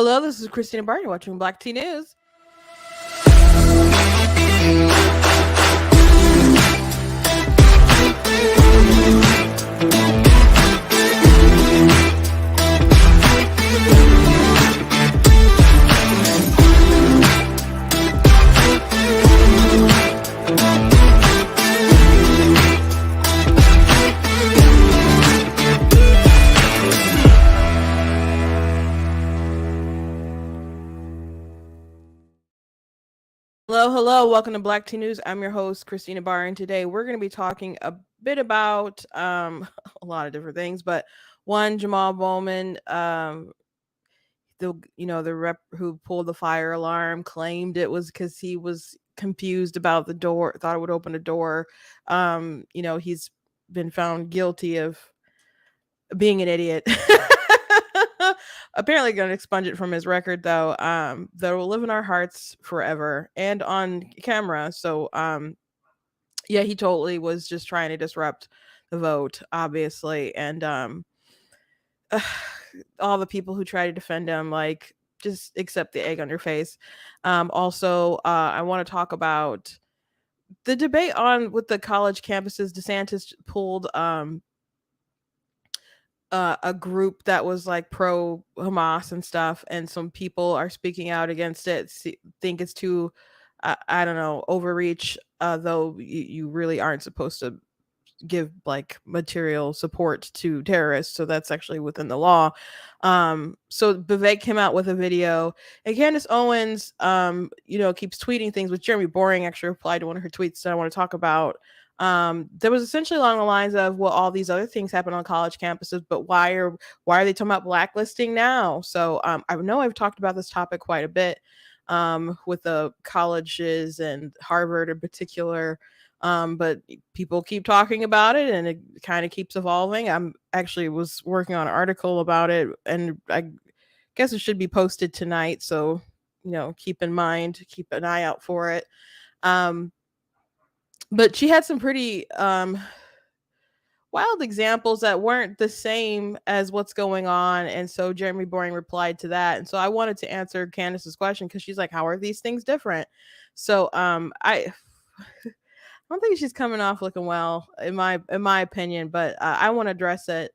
Hello, this is Christina Barney watching Black Tea News. Hello, welcome to Black Tea News. I'm your host, Christina Barr, and today we're going to be talking a bit about a lot of different things, but one, Jamaal Bowman, the rep who pulled the fire alarm claimed it was because he was confused about the door, thought it would open a door. He's been found guilty of being an idiot. Apparently going to expunge it from his record though. That will live in our hearts forever and on camera. So yeah, he totally was just trying to disrupt the vote, obviously. And all the people who try to defend him, like, just accept the egg on your face. Also, I want to talk about the debate on with the college campuses. DeSantis pulled a group that was like pro Hamas and stuff, and some people are speaking out against it. Think it's too, I don't know, overreach. Though you really aren't supposed to give like material support to terrorists, so that's actually within the law. So Vivek came out with a video, and Candace Owens keeps tweeting things, with Jeremy Boring actually replied to one of her tweets that I want to talk about. There was essentially along the lines of, well, all these other things happen on college campuses, but why are they talking about blacklisting now? So I know I've talked about this topic quite a bit with the colleges and Harvard in particular. But people keep talking about it, and it kind of keeps evolving. I'm actually was working on an article about it, and I guess it should be posted tonight. So, keep an eye out for it. But she had some pretty wild examples that weren't the same as what's going on. And so Jeremy Boring replied to that. And so I wanted to answer Candace's question, because she's like, how are these things different? So I don't think she's coming off looking well, in my opinion, but I want to address it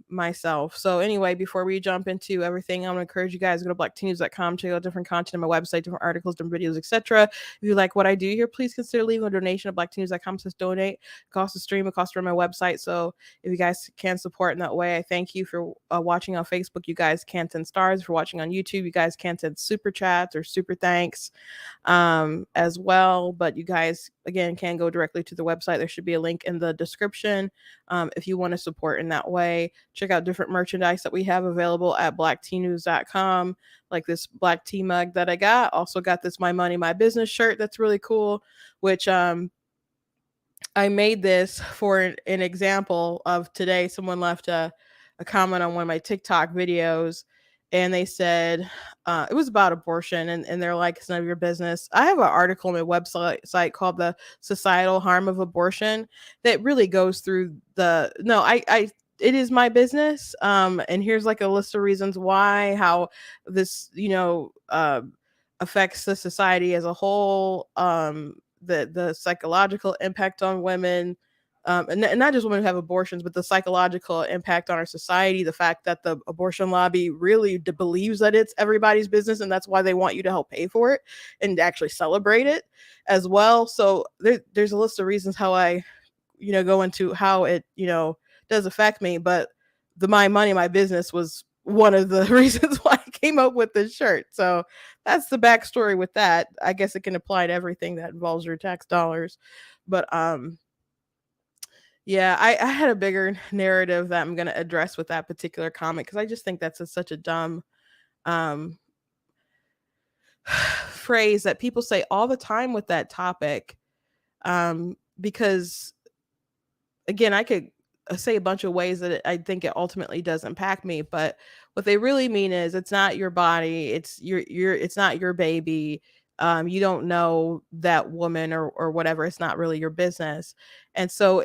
myself. So anyway, before we jump into everything, I'm gonna encourage you guys to go to blacktnews.com, check out different content on my website, different articles, different videos, etc. If you like what I do here, please consider leaving a donation at blacktnews.com. Says donate. It costs to stream, it costs to run my website. So if you guys can support in that way, I thank you. For watching on Facebook, you guys can send stars. For watching on YouTube, you guys can send super chats or super thanks as well. But you guys, again, can go directly to the website. There should be a link in the description if you want to support in that way. Check out different merchandise that we have available at blacktnews.com, like this black tea mug that I got. Also got this My Money, My Business shirt that's really cool, which I made this for an example of today. Someone left a comment on one of my TikTok videos, and they said it was about abortion, and they're like, it's none of your business. I have an article on my website called The Societal Harm of Abortion that really goes through it is my business. And here's like a list of reasons why, how this, affects the society as a whole, the psychological impact on women, and not just women who have abortions, but the psychological impact on our society. The fact that the abortion lobby really believes that it's everybody's business, and that's why they want you to help pay for it and actually celebrate it as well. So there's a list of reasons how I, go into how it, does affect me. But the My Money, My Business was one of the reasons why I came up with this shirt. So that's the backstory with that. I guess it can apply to everything that involves your tax dollars. But yeah, I had a bigger narrative that I'm going to address with that particular comment, because I just think that's such a dumb phrase that people say all the time with that topic. Because again, I could say a bunch of ways that I think it ultimately does impact me, but what they really mean is, it's not your body, it's it's not your baby. You don't know that woman or whatever. It's not really your business. And so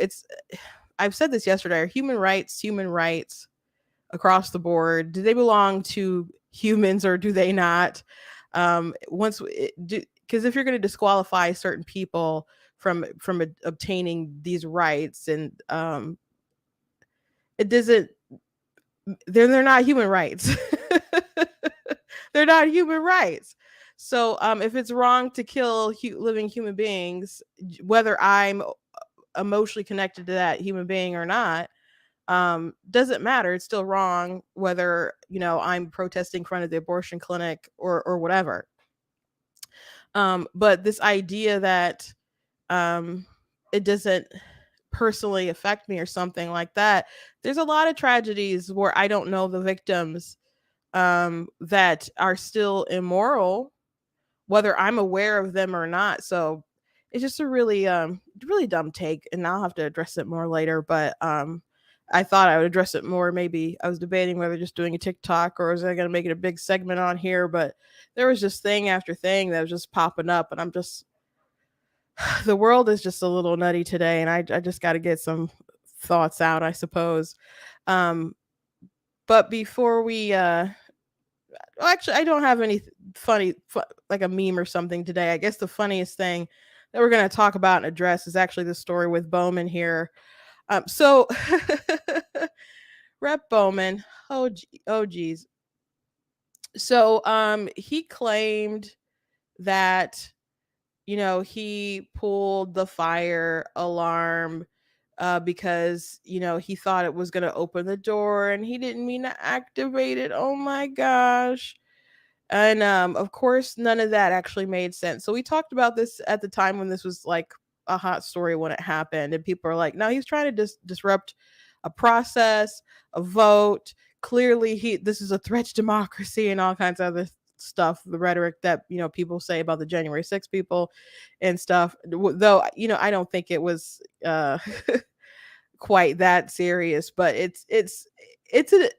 I've said this yesterday, are human rights across the board, do they belong to humans or do they not? Once because if you're going to disqualify certain people from obtaining these rights, and it doesn't, they're not human rights. They're not human rights. So if it's wrong to kill living human beings, whether I'm emotionally connected to that human being or not, doesn't matter. It's still wrong whether I'm protesting in front of the abortion clinic or whatever. But this idea that um, it doesn't personally affect me or something like that. There's a lot of tragedies where I don't know the victims, that are still immoral, whether I'm aware of them or not. So it's just a really dumb take, and I'll have to address it more later. But I thought I would address it more. Maybe I was debating whether just doing a TikTok or was I going to make it a big segment on here. But there was just thing after thing that was just popping up, and I'm just the world is just a little nutty today, and I just got to get some thoughts out, I suppose. Um, but before we well, actually, I don't have any like a meme or something today. I guess the funniest thing that we're going to talk about and address is actually the story with Bowman here. So Rep Bowman, oh geez. So he claimed that he pulled the fire alarm because he thought it was going to open the door and he didn't mean to activate it. Oh my gosh. And of course, none of that actually made sense. So we talked about this at the time when this was like a hot story when it happened, and people are like, "No, he's trying to disrupt a process, a vote. Clearly, this is a threat to democracy and all kinds of other stuff." The rhetoric that people say about the January 6th people and stuff. Though I don't think it was quite that serious, but it's a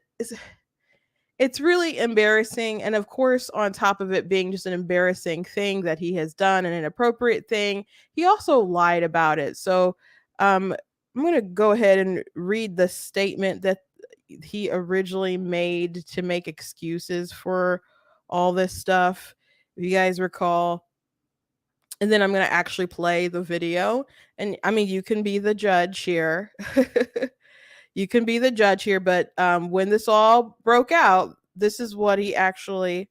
it's really embarrassing. And of course, on top of it being just an embarrassing thing that he has done and an inappropriate thing, he also lied about it. So I'm going to go ahead and read the statement that he originally made to make excuses for all this stuff. If you guys recall, and then I'm going to actually play the video. And I mean, you can be the judge here. You can be the judge here, but when this all broke out, this is what he actually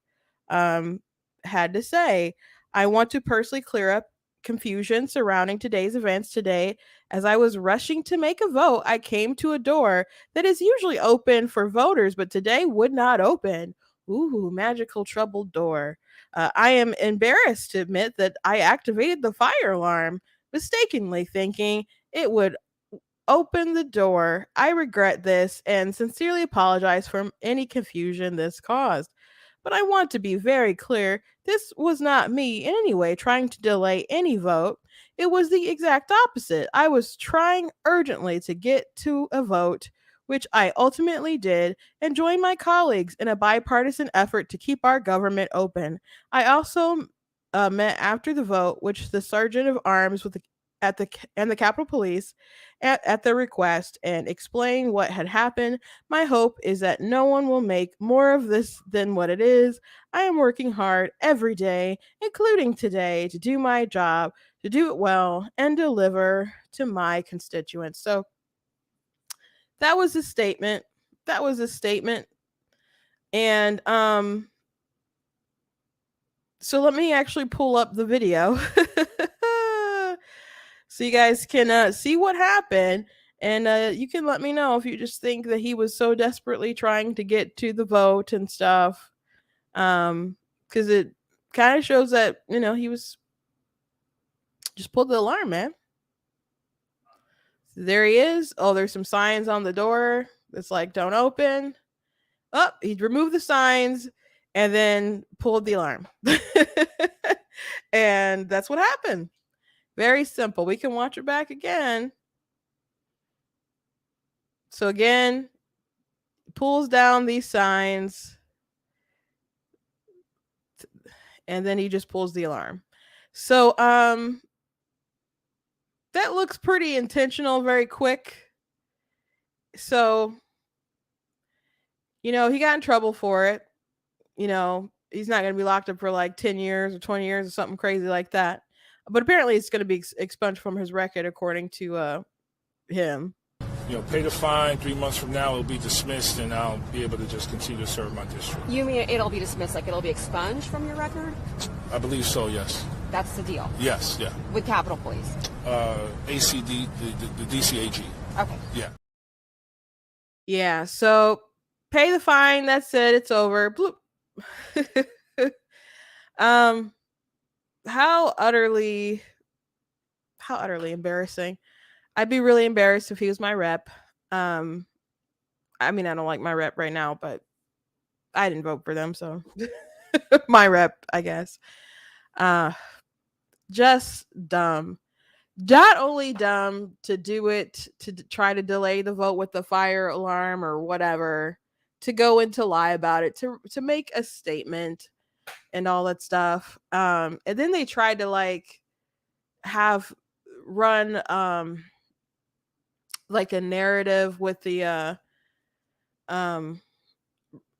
um, had to say. I want to personally clear up confusion surrounding today's events today. As I was rushing to make a vote, I came to a door that is usually open for voters, but today would not open. Ooh, magical troubled door. I am embarrassed to admit that I activated the fire alarm, mistakenly thinking it would open the door. I regret this and sincerely apologize for any confusion this caused. But I want to be very clear, this was not me in any way trying to delay any vote. It was the exact opposite. I was trying urgently to get to a vote, which I ultimately did, and joined my colleagues in a bipartisan effort to keep our government open. I also met after the vote, which the sergeant of arms with the at the and the Capitol Police at their request and explain what had happened. My hope is that no one will make more of this than what it is. I am working hard every day, including today, to do my job, to do it well, and deliver to my constituents. So that was a statement. That was a statement. And so let me actually pull up the video so you guys can see what happened. And you can let me know if you just think that he was so desperately trying to get to the vote and stuff. Because it kind of shows that, he was just pulled the alarm, man. So there he is. Oh, there's some signs on the door that's like, don't open. Oh, he removed the signs and then pulled the alarm. And that's what happened. Very simple. We can watch it back again. So again, pulls down these signs and then he just pulls the alarm. So that looks pretty intentional, very quick. So he got in trouble for it. he's not going to be locked up for like 10 years or 20 years or something crazy like that. But apparently it's going to be expunged from his record, according to him. Pay the fine. 3 months from now, it'll be dismissed, and I'll be able to just continue to serve my district. You mean it'll be dismissed, like it'll be expunged from your record? I believe so, yes. That's the deal? Yes, yeah. With Capitol Police? ACD, the DCAG. Okay. Yeah. Yeah, so pay the fine. That's it. It's over. Bloop. um, how utterly, how utterly embarrassing. I'd be really embarrassed if he was my rep. Um, I mean, I don't like my rep right now, but I didn't vote for them, so my rep, I guess. Uh, just dumb. Not only dumb to do it to try to delay the vote with the fire alarm or whatever, to go into lie about it, to make a statement and all that stuff. And then they tried to like have run like a narrative with the um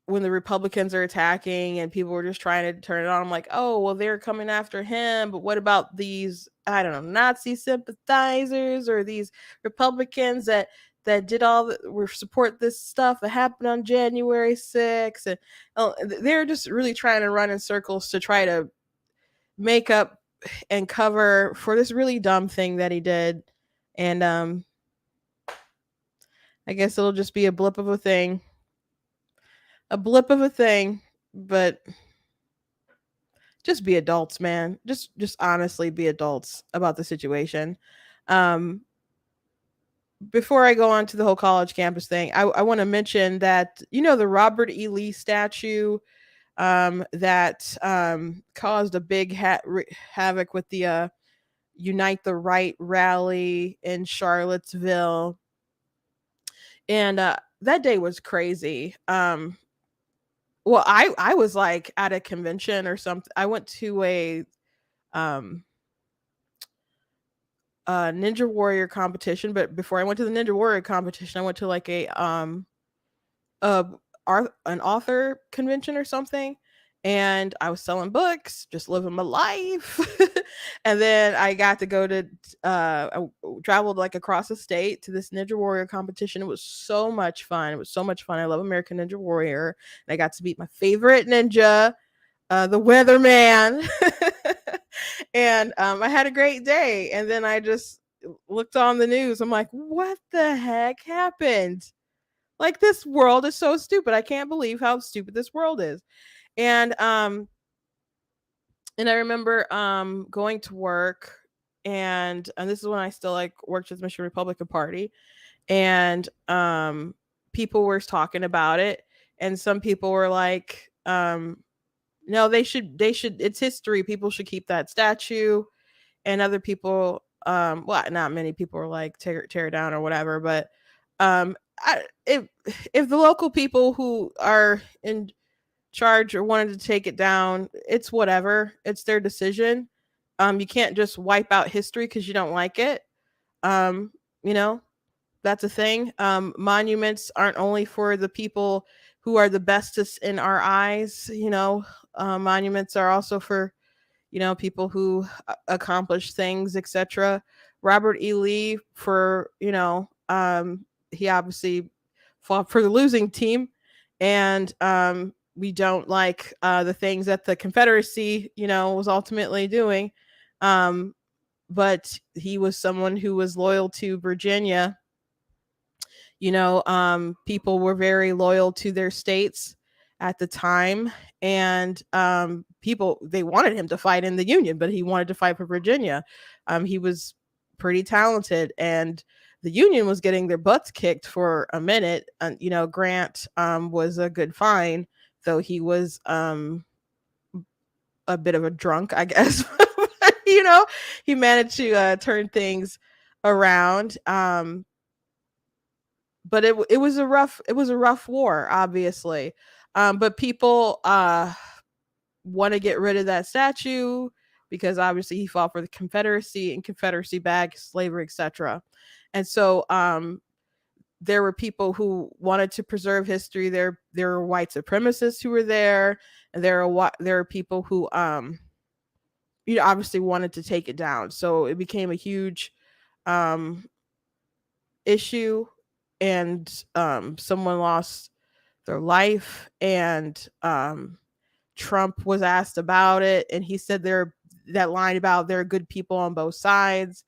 when the Republicans are attacking and people were just trying to turn it on. I'm like, oh, well, they're coming after him. But what about these, I don't know, Nazi sympathizers or these Republicans that did all the were support this stuff that happened on January 6th? And they're just really trying to run in circles to try to make up and cover for this really dumb thing that he did. And I guess it'll just be a blip of a thing. A blip of a thing, but just be adults, man. Just honestly be adults about the situation. Um Before I go on to the whole college campus thing, I want to mention that the Robert E. Lee statue that caused a big havoc with the Unite the Right rally in Charlottesville, and that day was crazy. Well, I was like at a convention or something. I went to um a Ninja Warrior competition, but before I went to the Ninja Warrior competition, I went to like a an author convention or something, and I was selling books, just living my life. And then I got to go to I traveled like across the state to this Ninja Warrior competition. It was so much fun. It was so much fun. I love American Ninja Warrior, and I got to meet my favorite ninja, the Weatherman. And I had a great day. And then I just looked on the news. I'm like, what the heck happened? Like, this world is so stupid. I can't believe how stupid this world is. And I remember going to work, and this is when I still like worked with the Michigan Republican Party, and people were talking about it, and some people were like, no, they should it's history. People should keep that statue. And other people, well, not many people were like tear it down or whatever, but if the local people who are in charge or wanted to take it down, it's whatever. It's their decision. You can't just wipe out history because you don't like it. Um, you know, that's a thing. Monuments aren't only for the people who are the bestest in our eyes. Monuments are also for people who accomplish things, etc. Robert E. Lee, for he obviously fought for the losing team, and we don't like the things that the Confederacy was ultimately doing. um but he was someone who was loyal to Virginia. People were very loyal to their states at the time, and people, they wanted him to fight in the Union, but he wanted to fight for Virginia. He was pretty talented, and the Union was getting their butts kicked for a minute. Grant was a good find, though he was a bit of a drunk, I guess. He managed to turn things around. But it was a rough war, obviously. But people want to get rid of that statue because obviously he fought for the Confederacy and Confederacy backed slavery, etc. And so there were people who wanted to preserve history. There were white supremacists who were there, and there are people who obviously wanted to take it down. So it became a huge um issue, and someone lost their life, and Trump was asked about it, and he said that line about there are good people on both sides,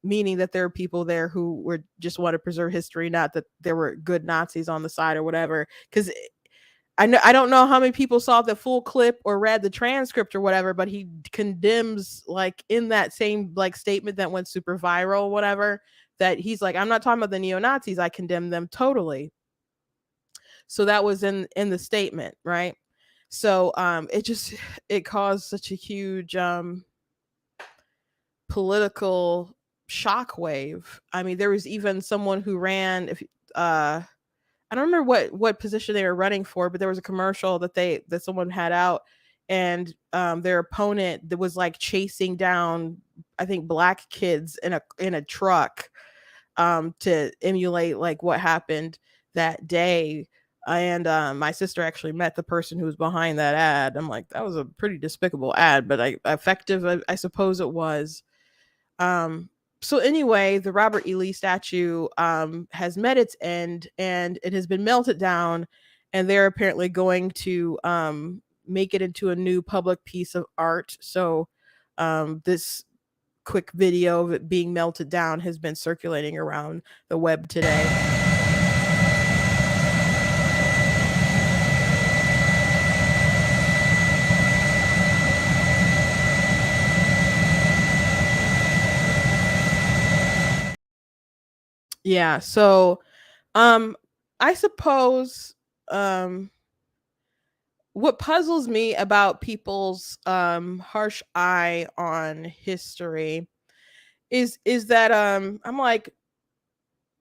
meaning that there are people there who were just want to preserve history, not that there were good Nazis on the side or whatever. Because I don't know how many people saw the full clip or read the transcript or whatever, but he condemns, like, in that same like statement that went super viral, whatever, that he's like, I'm not talking about the neo Nazis, I condemn them totally. So that was in the statement, right? So it caused such a huge political shockwave. I mean, there was even someone who ran, if I don't remember what position they were running for, but there was a commercial that someone had out, and their opponent that was like chasing down, I think, black kids in a truck, to emulate like what happened that day. And my sister actually met the person who was behind that ad. I'm like, that was a pretty despicable ad, but effective, I suppose it was. Um, so anyway, the Robert E. Lee statue has met its end, and it has been melted down, and they're apparently going to make it into a new public piece of art. So this quick video of it being melted down has been circulating around the web today. Yeah, so um I suppose um what puzzles me about people's harsh eye on history is that I'm like,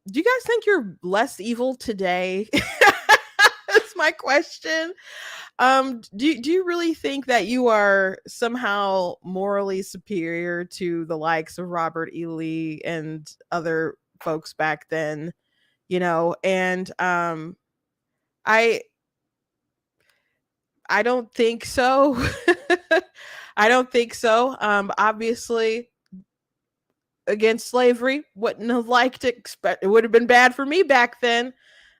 do you guys think you're less evil today? That's my question. Do you really think that you are somehow morally superior to the likes of Robert E. Lee and other folks back then? And I I don't think so. I don't think so. Obviously, against slavery, wouldn't have liked it. It would have been bad for me back then.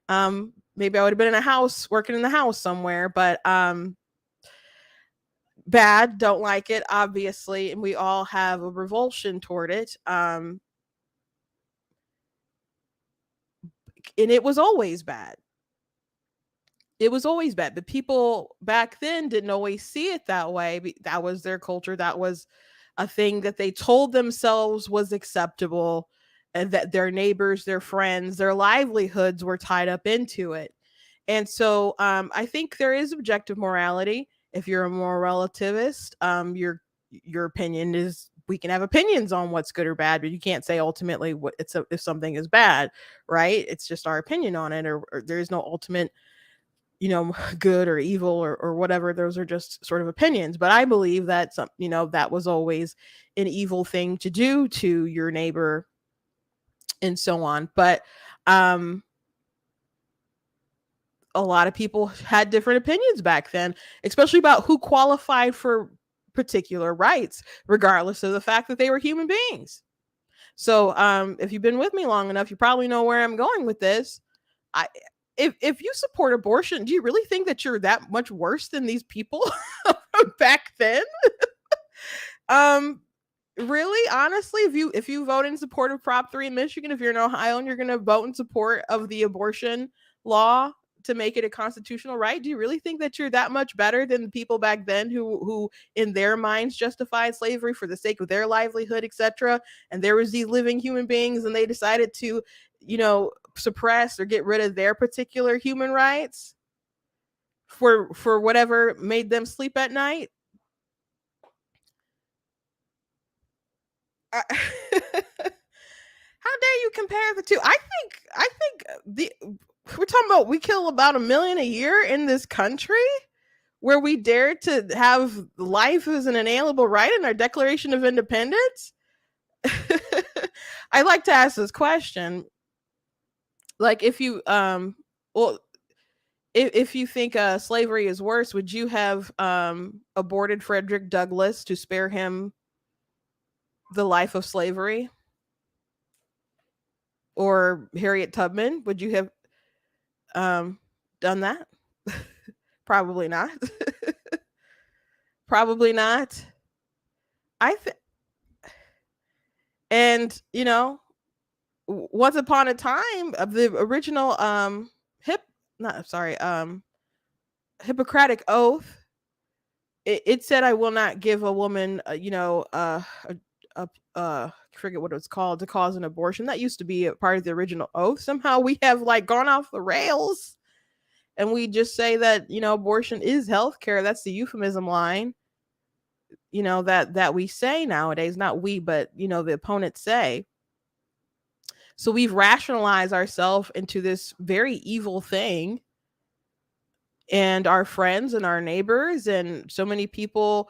Maybe I would have been in a house, working in the house somewhere, but bad, don't like it, obviously, and we all have a revulsion toward it. And it was always bad. It was always bad, but people back then didn't always see it that way. That was their culture. That was a thing that they told themselves was acceptable, and that their neighbors, their friends, their livelihoods were tied up into it. And so I think there is objective morality. If you're a moral relativist, your opinion is, we can have opinions on what's good or bad, but you can't say ultimately if something is bad, right? It's just our opinion on it, or there is no ultimate, good or evil, or whatever. Those are just sort of opinions. But I believe that that was always an evil thing to do to your neighbor, and so on. But a lot of people had different opinions back then, especially about who qualified for particular rights, regardless of the fact that they were human beings. So if you've been with me long enough, you probably know where I'm going with this. I if you support abortion, do you really think that you're that much worse than these people back then? um Really, honestly, if you vote in support of Prop 3 in Michigan, if you're in Ohio and you're going to vote in support of the abortion law to make it a constitutional right, do you really think that you're that much better than the people back then who in their minds justified slavery for the sake of their livelihood, etc.? And there was these living human beings, and they decided to, suppress or get rid of their particular human rights for whatever made them sleep at night. How dare you compare the two? I think the we're talking about, we kill about 1 million a year in this country, where we dare to have life as an inalienable right in our Declaration of Independence. I like to ask this question, like, if you well if you think slavery is worse, would you have aborted Frederick Douglass to spare him the life of slavery? Or Harriet Tubman? Would you have um, done that? Probably not. Probably not. I th- and once upon a time of the original hip not sorry Hippocratic oath, it said, I will not give a woman I forget what it was called, to cause an abortion. That used to be a part of the original oath. Somehow we have like gone off the rails, and we just say that abortion is healthcare. That's the euphemism line that we say nowadays. Not we, but the opponents say. So we've rationalized ourselves into this very evil thing, and our friends and our neighbors and so many people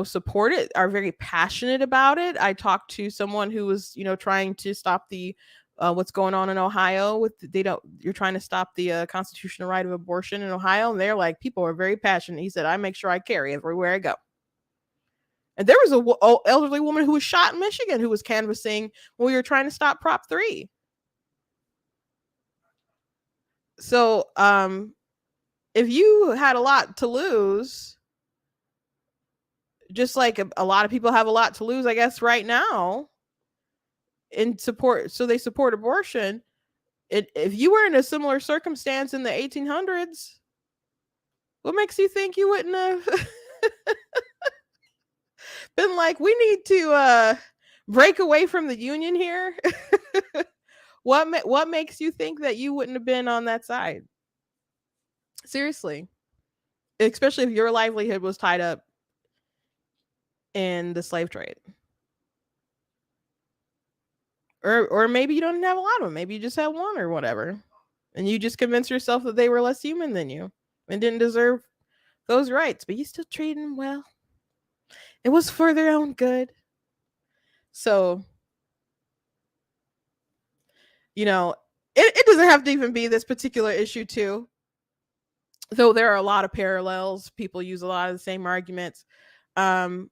support it, are very passionate about it. I talked to someone who was trying to stop the what's going on in Ohio with they don't you're trying to stop the constitutional right of abortion in Ohio, and they're like, people are very passionate. He said, I make sure I carry everywhere I go. And there was a elderly woman who was shot in Michigan who was canvassing when we were trying to stop Prop 3. So if you had a lot to lose, just like a lot of people have a lot to lose, I guess, right now in support, so they support abortion. If you were in a similar circumstance in the 1800s, what makes you think you wouldn't have been like, we need to break away from the union here? What makes you think that you wouldn't have been on that side? Seriously, especially if your livelihood was tied up in the slave trade. Or maybe you don't have a lot of them. Maybe you just have one or whatever. And you just convince yourself that they were less human than you and didn't deserve those rights, but you still treated them well. It was for their own good. So, it doesn't have to even be this particular issue too. Though there are a lot of parallels. People use a lot of the same arguments. Um,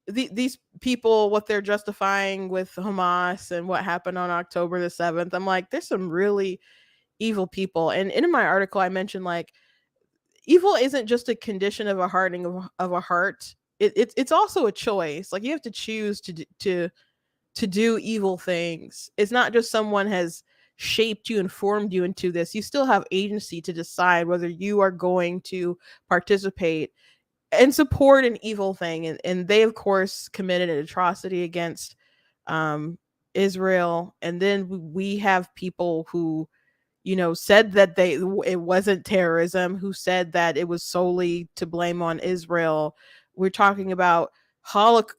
these people, what they're justifying with Hamas and what happened on October the 7th, I'm like, there's some really evil people. And in my article, I mentioned like evil isn't just a condition of a hardening of a heart. It's also a choice. Like you have to choose to do evil things. It's not just someone has shaped you and formed you into this. You still have agency to decide whether you are going to participate and support an evil thing. And they of course committed an atrocity against Israel. And then we have people who said that it wasn't terrorism, who said that it was solely to blame on Israel. We're talking about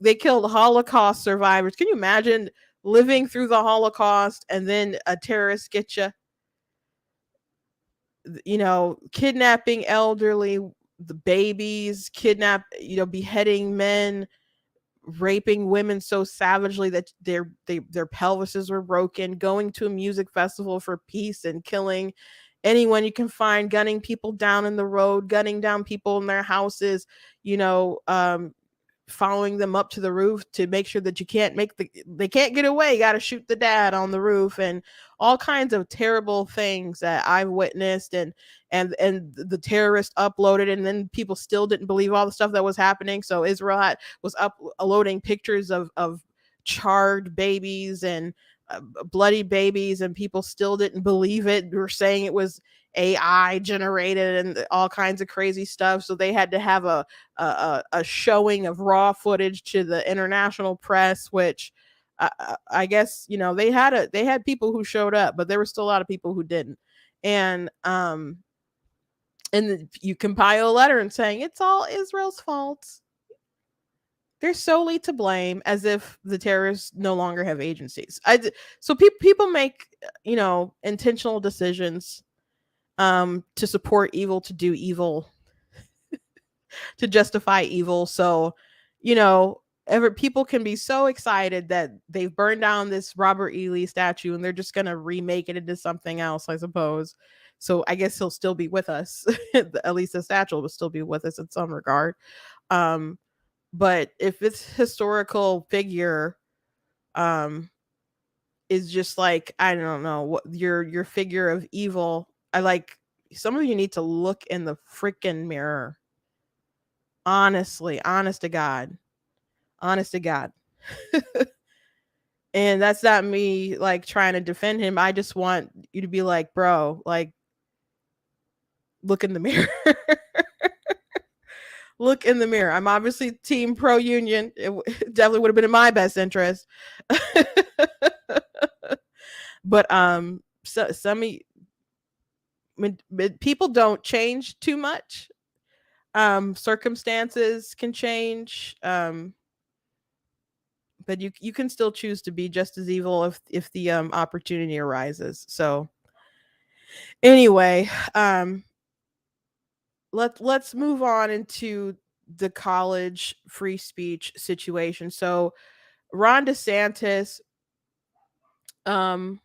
they killed Holocaust survivors. Can you imagine living through the Holocaust and then a terrorist get you? Kidnapping elderly, the babies, beheading men, raping women so savagely that their pelvises were broken, going to a music festival for peace and killing anyone you can find, gunning people down in the road, gunning down people in their houses, following them up to the roof to make sure that they can't get away. You got to shoot the dad on the roof, and all kinds of terrible things that I've witnessed, and the terrorist uploaded, and then people still didn't believe all the stuff that was happening. So Israel was uploading pictures of charred babies and bloody babies, and people still didn't believe it. They were saying it was AI generated and all kinds of crazy stuff. So they had to have a showing of raw footage to the international press, which I guess they had people who showed up, but there were still a lot of people who didn't. And you compile a letter and saying it's all Israel's fault. They're solely to blame, as if the terrorists no longer have agencies. So people make intentional decisions to support evil, to do evil, to justify evil. So people can be so excited that they've burned down this Robert E. Lee statue and they're just gonna remake it into something else, I suppose. So I guess he'll still be with us. At least the statue will still be with us in some regard. Um, but if it's historical figure, um, is just like, I don't know, what your figure of evil. I like, some of you need to look in the freaking mirror. Honestly, honest to God. Honest to God. And that's not me like trying to defend him. I just want you to be like, bro, like, look in the mirror. Look in the mirror. I'm obviously team pro union. It definitely would have been in my best interest. But so some people don't change too much. Circumstances can change. But you can still choose to be just as evil if the opportunity arises. So anyway, let's move on into the college free speech situation. So Ron DeSantis um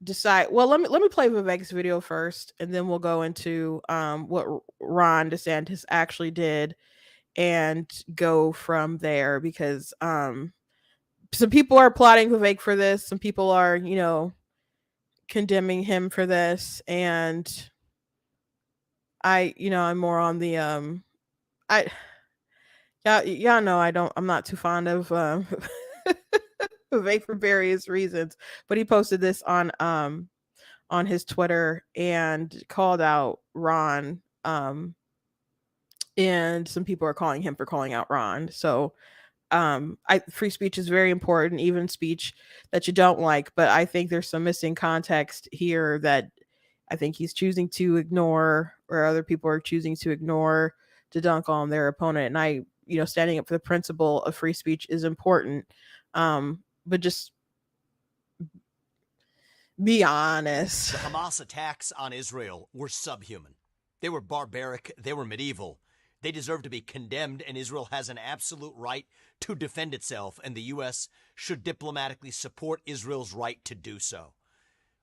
decide, well, let me play Vivek's video first, and then we'll go into what Ron DeSantis actually did and go from there, because some people are plotting Vivek for this, some people are, condemning him for this, and I'm more on the I y'all know I'm not too fond of Vivek for various reasons, but he posted this on his Twitter and called out Ron. And some people are calling him for calling out Ron. So free speech is very important, even speech that you don't like, but I think there's some missing context here that I think he's choosing to ignore, or other people are choosing to ignore, to dunk on their opponent. And standing up for the principle of free speech is important. But just be honest. The Hamas attacks on Israel were subhuman. They were barbaric. They were medieval. They deserve to be condemned, and Israel has an absolute right to defend itself, and the U.S. should diplomatically support Israel's right to do so.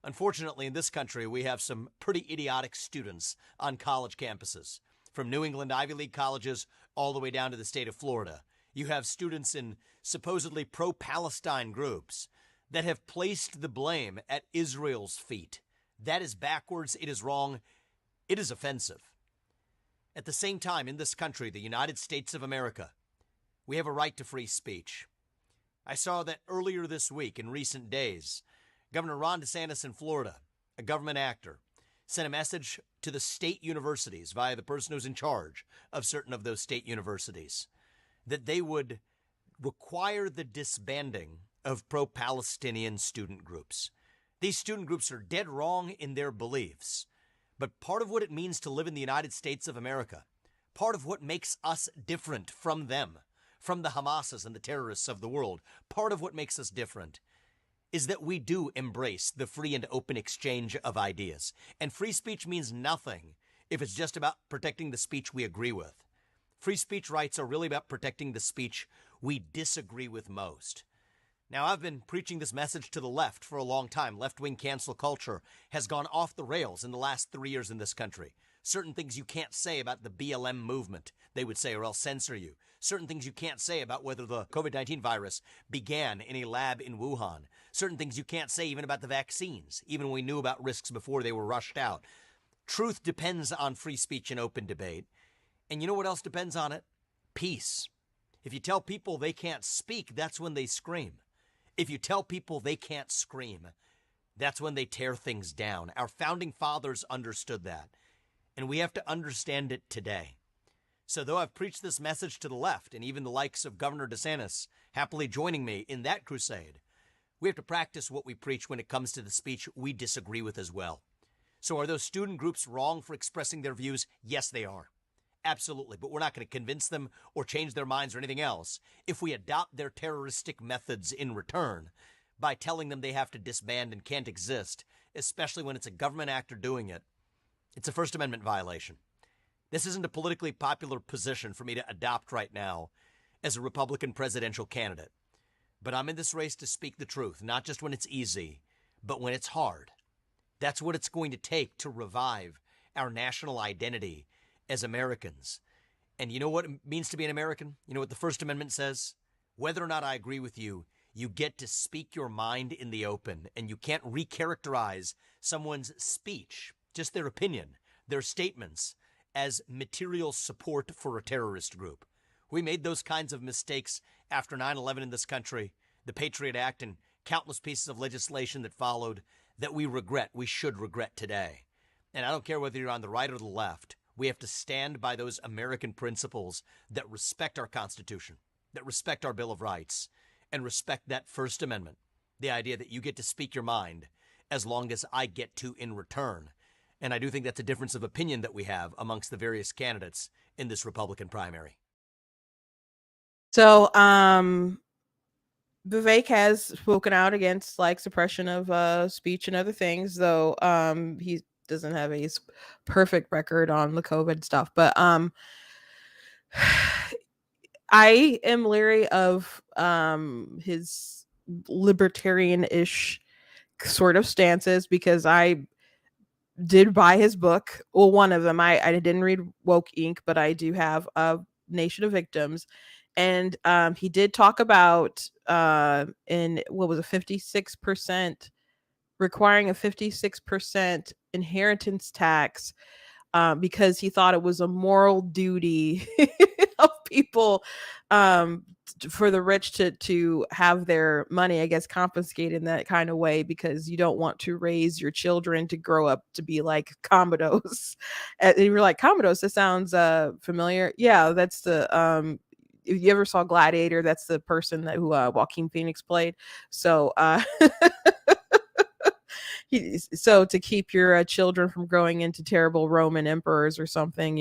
Unfortunately, in this country, we have some pretty idiotic students on college campuses, from New England Ivy League colleges all the way down to the state of Florida. You have students in supposedly pro-Palestine groups that have placed the blame at Israel's feet. That is backwards. It is wrong. It is offensive. At the same time, in this country, the United States of America, we have a right to free speech. I saw that earlier this week, in recent days, Governor Ron DeSantis in Florida, a government actor, sent a message to the state universities via the person who's in charge of certain of those state universities that they would require the disbanding of pro-Palestinian student groups. These student groups are dead wrong in their beliefs. But part of what it means to live in the United States of America, part of what makes us different from them, from the Hamases and the terrorists of the world, part of what makes us different is that we do embrace the free and open exchange of ideas. And free speech means nothing if it's just about protecting the speech we agree with. Free speech rights are really about protecting the speech we disagree with most. Now, I've been preaching this message to the left for a long time. Left-wing cancel culture has gone off the rails in the last 3 years in this country. Certain things you can't say about the BLM movement, they would say, or else censor you. Certain things you can't say about whether the COVID-19 virus began in a lab in Wuhan. Certain things you can't say even about the vaccines, even when we knew about risks before they were rushed out. Truth depends on free speech and open debate. And you know what else depends on it? Peace. If you tell people they can't speak, that's when they scream. If you tell people they can't scream, that's when they tear things down. Our founding fathers understood that, and we have to understand it today. So though I've preached this message to the left, and even the likes of Governor DeSantis happily joining me in that crusade, we have to practice what we preach when it comes to the speech we disagree with as well. So are those student groups wrong for expressing their views? Yes, they are. Absolutely, but we're not going to convince them or change their minds or anything else if we adopt their terroristic methods in return by telling them they have to disband and can't exist, especially when it's a government actor doing it. It's a First Amendment violation. This isn't a politically popular position for me to adopt right now as a Republican presidential candidate. But I'm in this race to speak the truth, not just when it's easy, but when it's hard. That's what it's going to take to revive our national identity as Americans. And you know what it means to be an American? You know what the First Amendment says? Whether or not I agree with you, you get to speak your mind in the open, and you can't recharacterize someone's speech, just their opinion, their statements, as material support for a terrorist group. We made those kinds of mistakes after 9/11 in this country, the Patriot Act, and countless pieces of legislation that followed that we regret, we should regret today. And I don't care whether you're on the right or the left, we have to stand by those American principles that respect our Constitution, that respect our Bill of Rights, and respect that First Amendment, the idea that you get to speak your mind as long as I get to in return. And I do think that's a difference of opinion that we have amongst the various candidates in this Republican primary. So, Vivek has spoken out against like suppression of speech and other things, though he doesn't have a perfect record on the COVID stuff. But I am leery of his libertarian-ish sort of stances because I did buy his book. Well, one of them. I didn't read Woke Inc., but I do have a Nation of Victims. And he did talk about in what was a 56% requiring a 56% inheritance tax because he thought it was a moral duty of people for the rich to have their money, I guess, confiscated in that kind of way because you don't want to raise your children to grow up to be like Commodores. And you were like, Commodores, that sounds familiar. Yeah, that's the if you ever saw Gladiator, that's the person that who Joaquin Phoenix played. So so to keep your children from growing into terrible Roman emperors or something,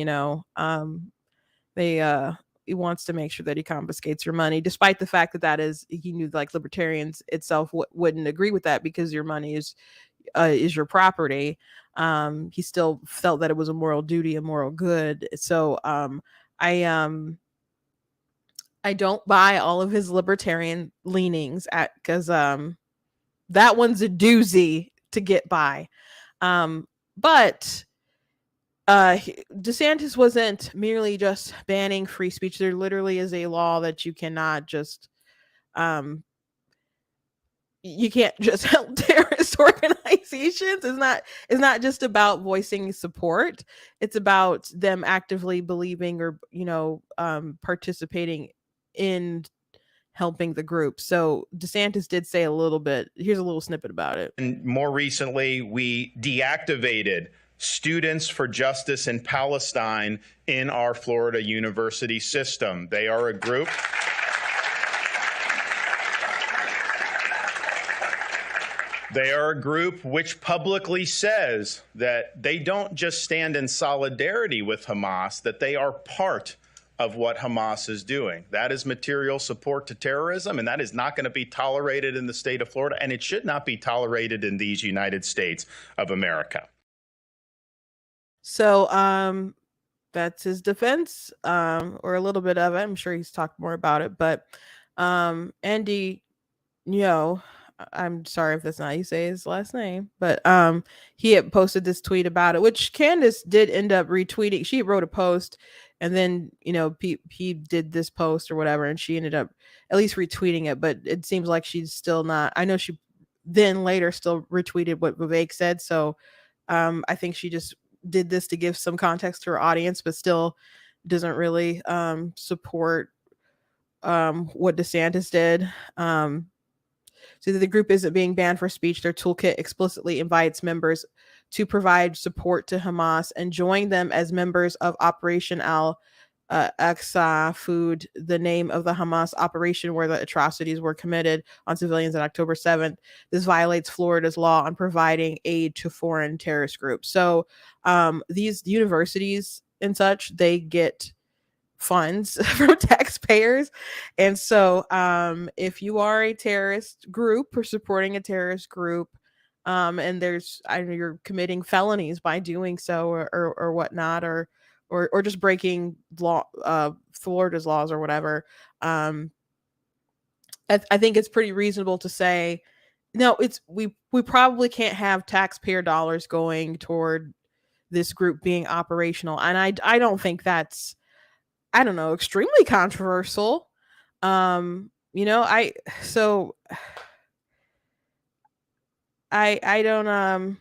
they he wants to make sure that he confiscates your money, despite the fact that is he knew like libertarians itself wouldn't agree with that because your money is your property. He still felt that it was a moral duty, a moral good. So I don't buy all of his libertarian leanings at because that one's a doozy to get by. But DeSantis wasn't merely just banning free speech. There literally is a law that you cannot just you can't just help terrorist organizations. It's not just about voicing support. It's about them actively believing or participating in helping the group. So DeSantis did say a little bit. Here's a little snippet about it. And more recently, we deactivated Students for Justice in Palestine in our Florida university system. They are a group. They are a group which publicly says that they don't just stand in solidarity with Hamas, that they are part of what Hamas is doing. That is material support to terrorism, and that is not going to be tolerated in the state of Florida, and it should not be tolerated in these United States of America. So that's his defense, or a little bit of it. I'm sure he's talked more about it, but Andy, I'm sorry if that's not how you say his last name, but he had posted this tweet about it, which Candace did end up retweeting. She wrote a post, and then he did this post or whatever, and she ended up at least retweeting it. But it seems like she's still not. I know she then later still retweeted what Vivek said, so I think she just did this to give some context to her audience, but still doesn't really support what DeSantis did. So that the group isn't being banned for speech. Their toolkit explicitly invites members to provide support to Hamas and join them as members of Operation Al-Aqsa Food, the name of the Hamas operation where the atrocities were committed on civilians on October 7th. This violates Florida's law on providing aid to foreign terrorist groups. So these universities and such, they get funds from taxpayers. And so if you are a terrorist group or supporting a terrorist group, and you're committing felonies by doing so or whatnot, or just breaking Florida's laws or whatever, I think it's pretty reasonable to say no, it's we probably can't have taxpayer dollars going toward this group being operational, and I don't think that's, I don't know, extremely controversial. You know, so I don't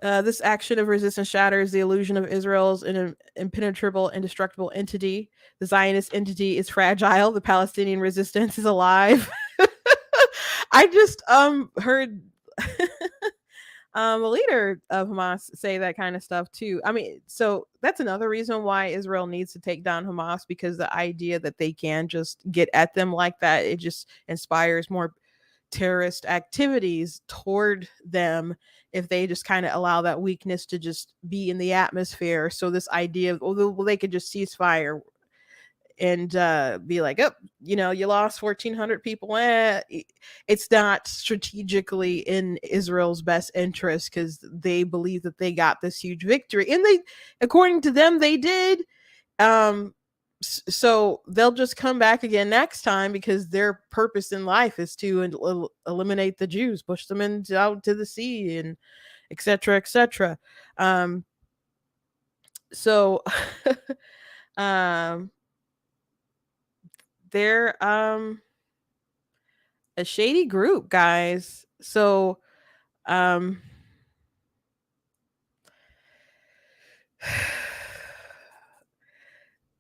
this action of resistance shatters the illusion of Israel's an impenetrable, indestructible entity. The Zionist entity is fragile. The Palestinian resistance is alive. I just heard a leader of Hamas say that kind of stuff too. I mean, so that's another reason why Israel needs to take down Hamas, because the idea that they can just get at them like that, it just inspires more terrorist activities toward them if they just kind of allow that weakness to just be in the atmosphere. So this idea of, oh, well, they could just cease fire and be like, oh, you know, you lost 1,400 people. It's not strategically in Israel's best interest, because they believe that they got this huge victory, and they, according to them, they did. So they'll just come back again next time, because their purpose in life is to eliminate the Jews, push them out to the sea, and etc., etc. So um they're a shady group, guys. So um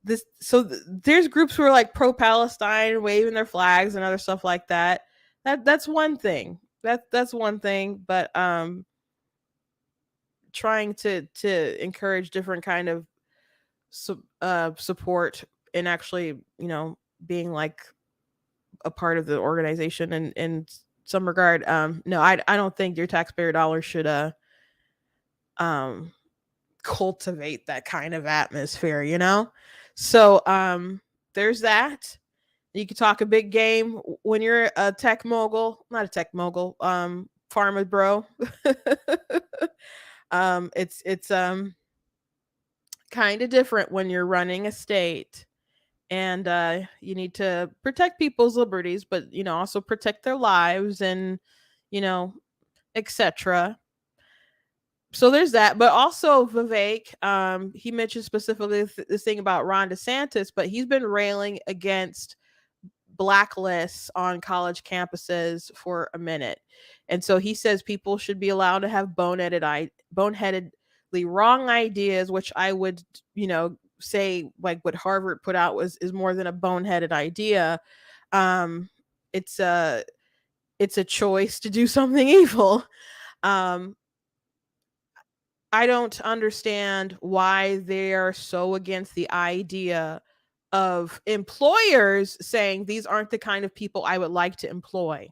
there's groups who are like pro Palestine, waving their flags and other stuff like that. That's one thing. That's one thing, but trying to encourage different kind of support, and actually, you know, being like a part of the organization in some regard. No, I don't think your taxpayer dollars should um cultivate that kind of atmosphere, you know? So there's that. You can talk a big game when you're a tech mogul, not a tech mogul, pharma bro. It's kind of different when you're running a state, and you need to protect people's liberties, but you know, also protect their lives, and you know, etc. So there's that. But also Vivek, he mentioned specifically this thing about Ron DeSantis, but he's been railing against blacklists on college campuses for a minute. And so he says people should be allowed to have boneheadedly wrong ideas, which I would, you know, say like what Harvard put out was is more than a boneheaded idea. Um it's a it's a choice to do something evil. Um I don't understand why they are so against the idea of employers saying these aren't the kind of people I would like to employ.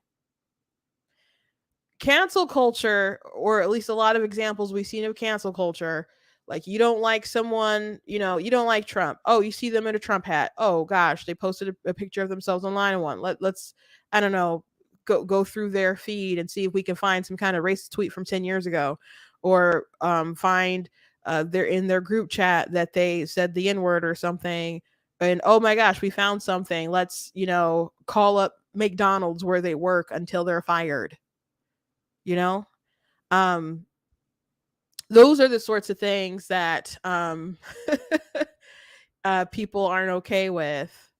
Cancel culture, or at least a lot of examples we've seen of cancel culture, like you don't like someone, you know, you don't like Trump. Oh, you see them in a Trump hat. Oh gosh, they posted a picture of themselves online and one. Let's, I don't know, go through their feed and see if we can find some kind of racist tweet from 10 years ago, or find they're in their group chat that they said the N-word or something, and oh my gosh, we found something. Let's, you know, call up McDonald's where they work until they're fired. You know, um, those are the sorts of things that people aren't okay with.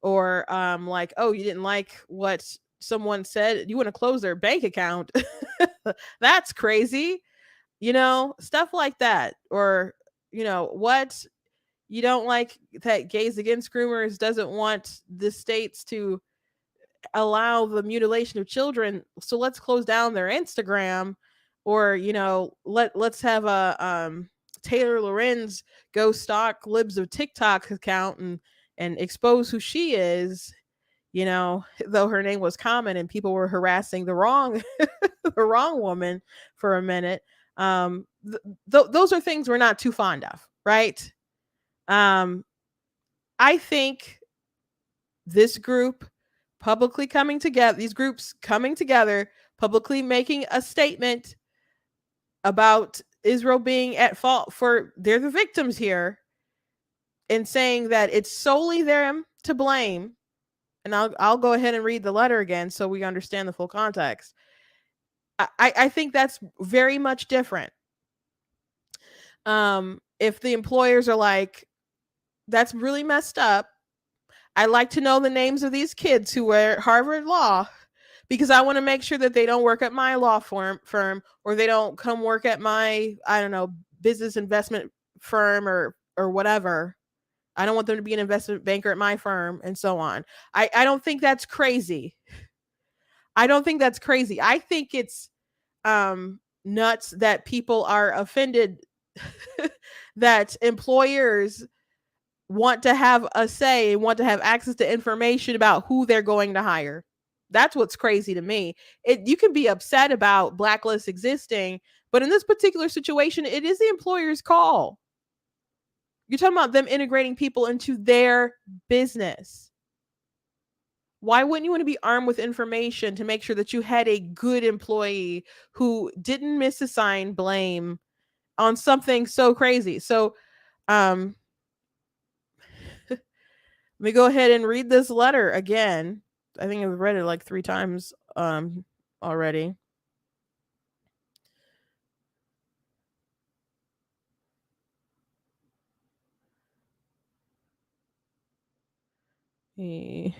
Or like, oh, you didn't like what someone said, you want to close their bank account. That's crazy. You know, stuff like that. Or, you know, what, you don't like that Gays Against Groomers doesn't want the states to allow the mutilation of children, so let's close down their Instagram. Or, you know, let's have a Taylor Lorenz go stalk libs of TikTok account and expose who she is, you know, though her name was common and people were harassing the wrong the wrong woman for a minute. Those are things we're not too fond of, right? um I think this group publicly coming together, these groups coming together, publicly making a statement about Israel being at fault for, they're the victims here, and saying that it's solely them to blame, And I'll go ahead and read the letter again so we understand the full context. I think that's very much different. If the employers are like, that's really messed up. I like to know the names of these kids who were at Harvard Law because I want to make sure that they don't work at my law firm or they don't come work at my, I don't know, business investment firm or whatever. I don't want them to be an investment banker at my firm and so on. I don't think that's crazy. I don't think that's crazy. I think it's nuts that people are offended that employers want to have a say, want to have access to information about who they're going to hire. That's what's crazy to me. You can be upset about blacklists existing, but in this particular situation, it is the employer's call. You're talking about them integrating people into their business. Why wouldn't you want to be armed with information to make sure that you had a good employee who didn't misassign blame on something so crazy? So, let me go ahead and read this letter again. I think I've read it like 3 times already. I'm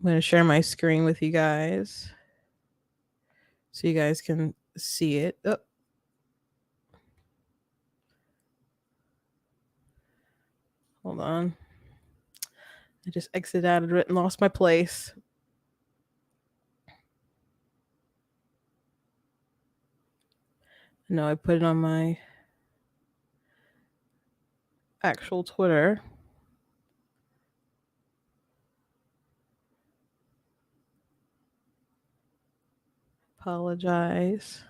going to share my screen with you guys so you guys can see it. Oh. Hold on. I just exited out of it and lost my place. No, I put it on my actual Twitter. Apologize.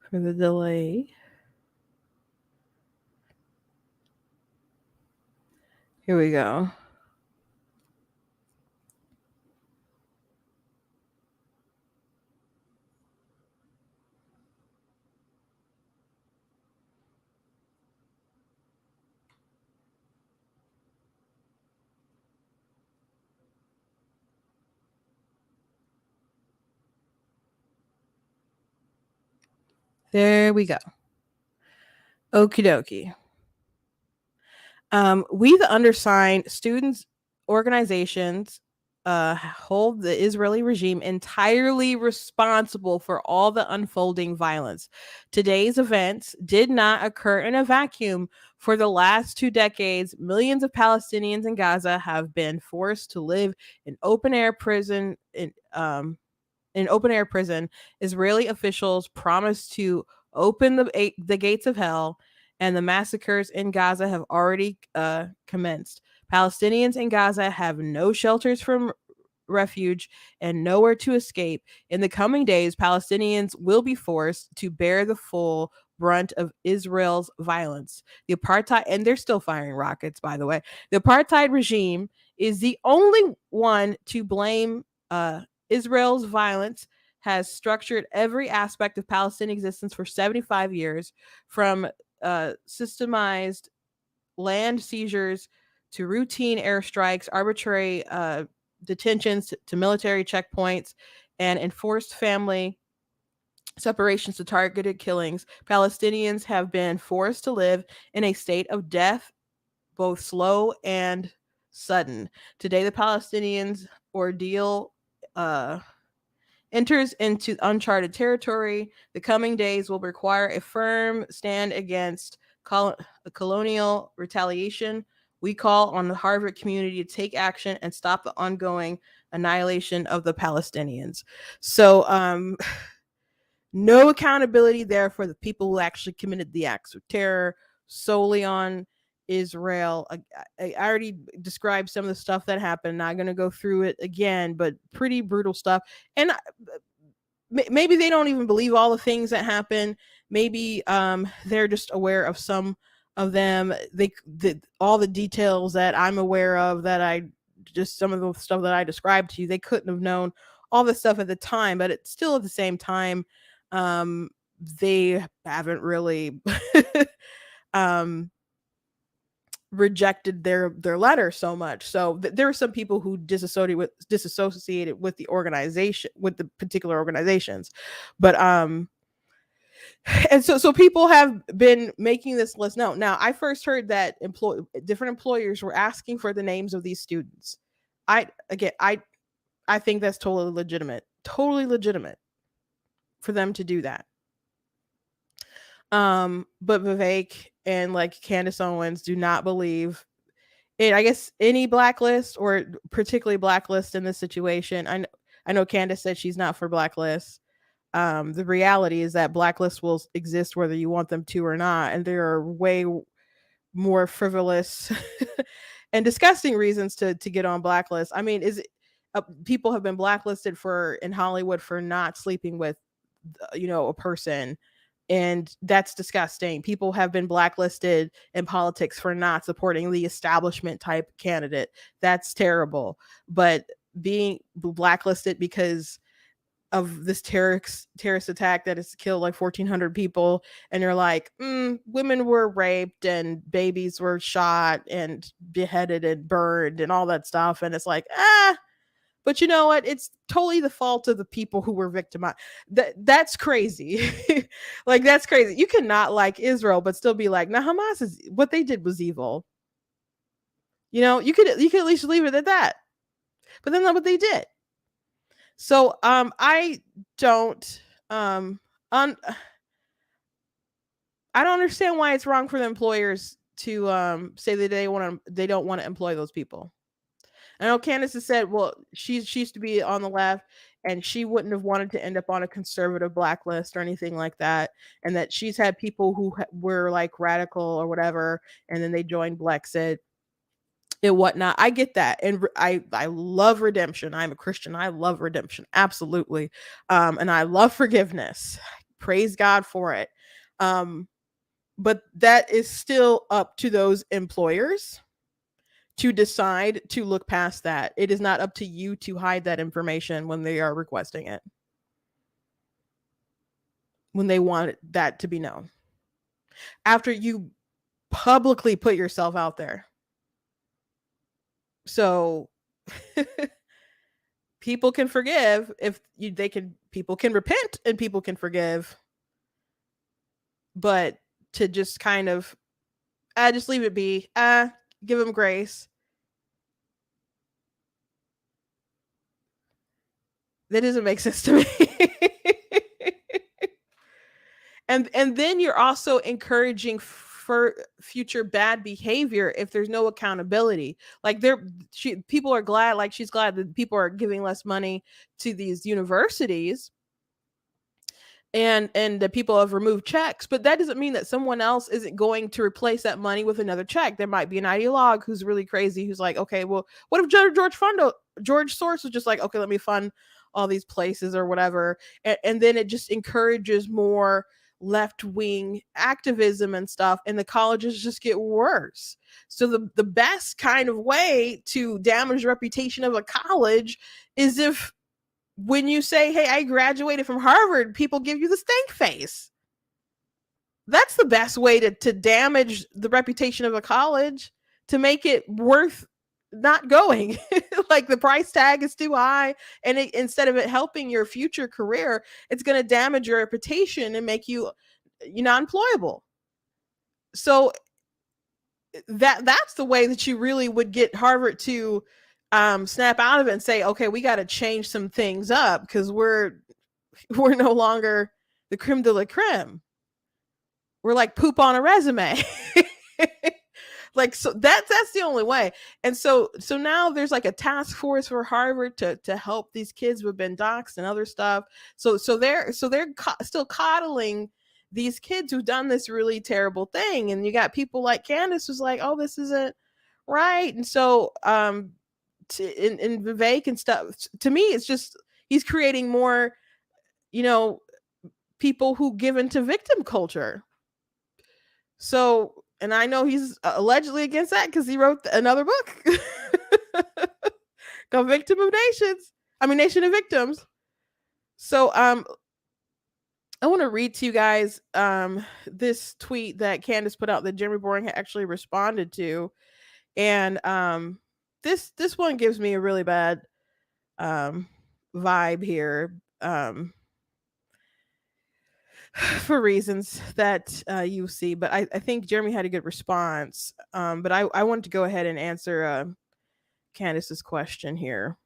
For the delay. Here we go. There we go. Okie dokie. We, the undersigned students organizations, hold the Israeli regime entirely responsible for all the unfolding violence. Today's events did not occur in a vacuum. For the last 2 decades, millions of Palestinians in Gaza have been forced to live in open air prison. In open air prison, Israeli officials promised to open the gates of hell, and the massacres in Gaza have already commenced. Palestinians in Gaza have no shelters from refuge and nowhere to escape. In the coming days, Palestinians will be forced to bear the full brunt of Israel's violence. The apartheid, and they're still firing rockets, by the way. The apartheid regime is the only one to blame. Israel's violence has structured every aspect of Palestinian existence for 75 years, from systemized land seizures to routine airstrikes, arbitrary detentions to military checkpoints, and enforced family separations to targeted killings. Palestinians have been forced to live in a state of death, both slow and sudden. Today, the Palestinians' ordeal enters into uncharted territory. The coming days will require a firm stand against colonial retaliation. We call on the Harvard community to take action and stop the ongoing annihilation of the Palestinians. So, no accountability there for the people who actually committed the acts of terror, solely on Israel. I already described some of the stuff that happened. Not going to go through it again, but pretty brutal stuff. And maybe they don't even believe all the things that happen. Maybe they're just aware of some of them. All the details that I'm aware of, that I just, some of the stuff that I described to you, they couldn't have known all the stuff at the time. But it's still, at the same time, they haven't really um rejected their letter so much. So there were some people who disassociated with the organization, with the particular organizations. But and so people have been making this list. Now I first heard that different employers were asking for the names of these students. I think that's totally legitimate for them to do that. But Vivek and like Candace Owens do not believe in, I guess, any blacklist, or particularly blacklist in this situation. I know Candace said she's not for blacklist. The reality is that blacklists will exist whether you want them to or not, and there are way more frivolous and disgusting reasons to get on blacklist. I mean, people have been blacklisted for in Hollywood for not sleeping with a person, and that's disgusting. People have been blacklisted in politics for not supporting the establishment type candidate. That's terrible. But being blacklisted because of this terrorist attack that has killed like 1,400 people, and you're like, women were raped and babies were shot and beheaded and burned and all that stuff, and it's like, but you know what? It's totally the fault of the people who were victimized. That's crazy. Like, that's crazy. You cannot like Israel but still be like, nah, Hamas is, what they did was evil. You could at least leave it at that. But then that's what they did. So I don't I don't understand why it's wrong for the employers to say that they don't want to employ those people. I know Candace has said, well, she used to be on the left, and she wouldn't have wanted to end up on a conservative blacklist or anything like that, and that she's had people who were like radical or whatever, and then they joined Brexit and whatnot. I get that, and I love redemption. I'm a Christian. I love redemption, absolutely, and I love forgiveness. Praise God for it. But that is still up to those employers to decide to look past that. It is not up to you to hide that information when they are requesting it, when they want that to be known, after you publicly put yourself out there. So people can forgive people can repent and people can forgive, but to just kind of just leave it be, give them grace, that doesn't make sense to me. And then you're also encouraging for future bad behavior if there's no accountability. Like, people are glad, like she's glad that people are giving less money to these universities, and that people have removed checks, but that doesn't mean that someone else isn't going to replace that money with another check. There might be an ideologue who's really crazy, who's like, okay, well, what if George Soros was just like, okay, let me fund all these places or whatever, and then it just encourages more left-wing activism and stuff, and the colleges just get worse. So the best kind of way to damage the reputation of a college is if, when you say, hey, I graduated from Harvard, people give you the stink face. That's the best way to damage the reputation of a college, to make it worth not going. Like, the price tag is too high, and instead of it helping your future career, it's going to damage your reputation and make you not employable. So that's the way that you really would get Harvard to snap out of it and say, okay, we got to change some things up, because we're no longer the creme de la creme. We're like poop on a resume. Like, so that's the only way. And so now there's like a task force for Harvard to help these kids who have been doxxed and other stuff. So they're still coddling these kids who've done this really terrible thing. And you got people like Candace who's like, oh, this isn't right. And so in Vivek and stuff, to me, it's just, he's creating more, people who give into victim culture. So, and I know he's allegedly against that because he wrote another book called Nation of Victims. So, I want to read to you guys this tweet that Candace put out that Jeremy Boring actually responded to, and this one gives me a really bad um vibe here, for reasons that you see. But I think Jeremy had a good response. But I wanted to go ahead and answer Candace's question here.